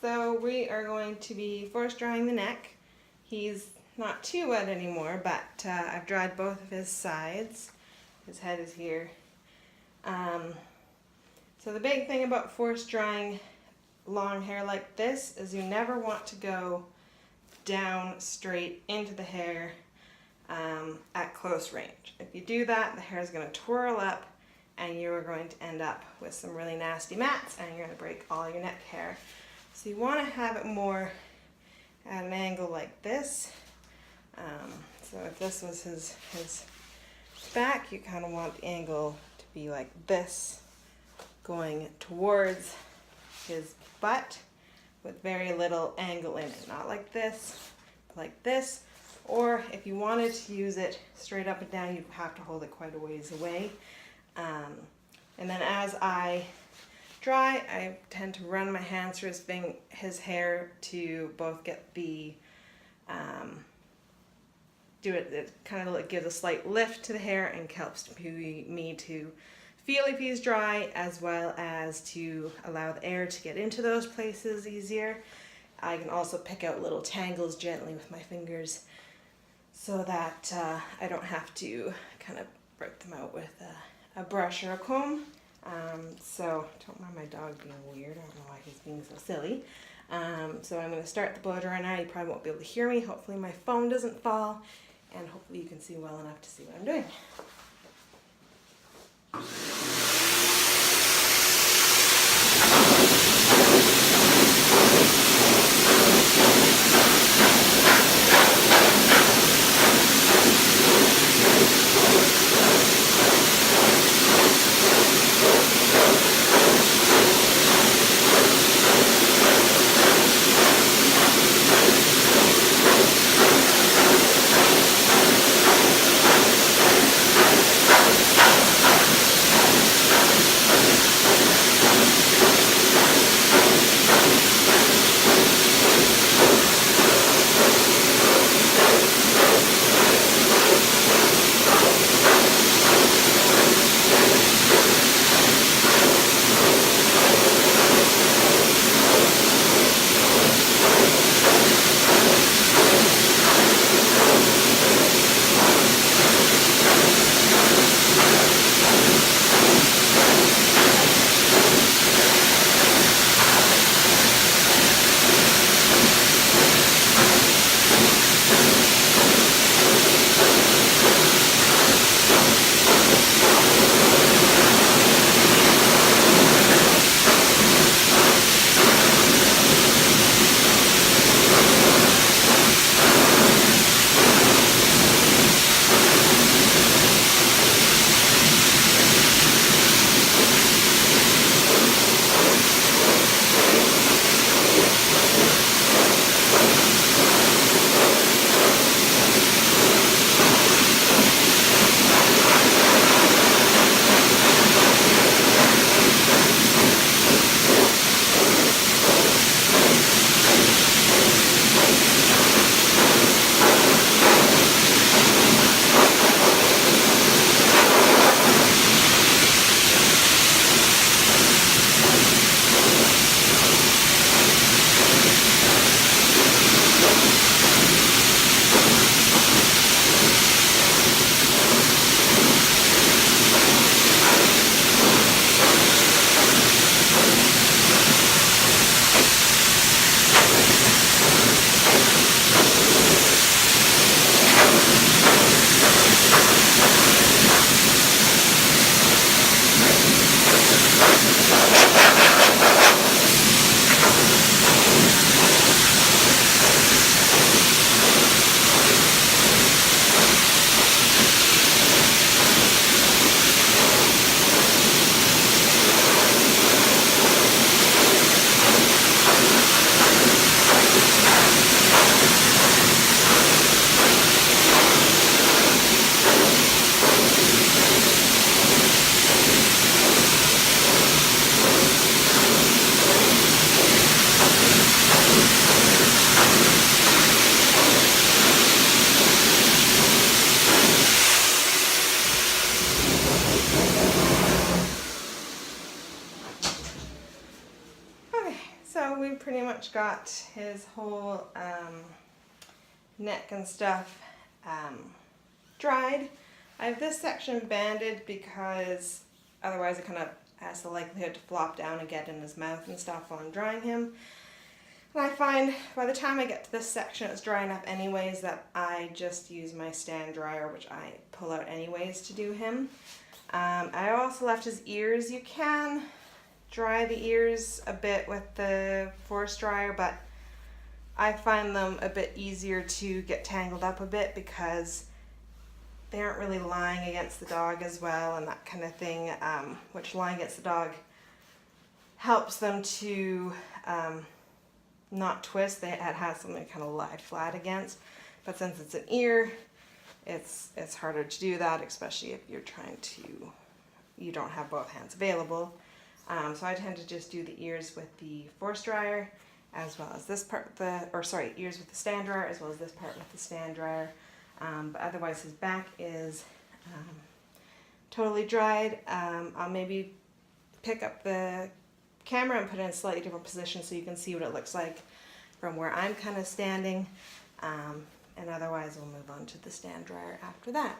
So we are going to be force drying the neck. He's not too wet anymore, but I've dried both of his sides. His head is here. So the big thing about force drying long hair like this is you never want to go down straight into the hair at close range. If you do that, the hair is going to twirl up and you're going to end up with some really nasty mats and you're going to break all your neck hair. So you want to have it more at an angle like this. So if this was his back, you kind of want the angle to be like this, going towards his butt with very little angle in it. Not like this, like this. Or if you wanted to use it straight up and down, you'd have to hold it quite a ways away. And then as I dry, I tend to run my hands through his hair to both get the, it kind of gives a slight lift to the hair and helps me to feel if he's dry, as well as to allow the air to get into those places easier. I can also pick out little tangles gently with my fingers so that I don't have to kind of break them out with a brush or a comb. So don't mind my dog being weird. I don't know why he's being so silly. So I'm going to start the blow dryer now. You probably won't be able to hear me. Hopefully my phone doesn't fall, and hopefully you can see well enough to see what I'm doing. So we pretty much got his whole neck and stuff dried. I have this section banded because otherwise it kind of has the likelihood to flop down and get in his mouth and stuff while I'm drying him. And I find by the time I get to this section it's dry enough anyways that I just use my stand dryer, which I pull out anyways to do him. I also left his ears. You can dry the ears a bit with the forest dryer, but I find them a bit easier to get tangled up a bit because they aren't really lying against the dog as well and that kind of thing, which lying against the dog helps them to not twist. It has something to kind of lie flat against, but since it's an ear, it's harder to do that, especially if you're trying to, you don't have both hands available. So I tend to just do the ears with the forest dryer as well as this part, ears with the stand dryer as well as this part with the stand dryer. But otherwise his back is totally dried. I'll maybe pick up the camera and put it in a slightly different position so you can see what it looks like from where I'm kind of standing. And otherwise we'll move on to the stand dryer after that.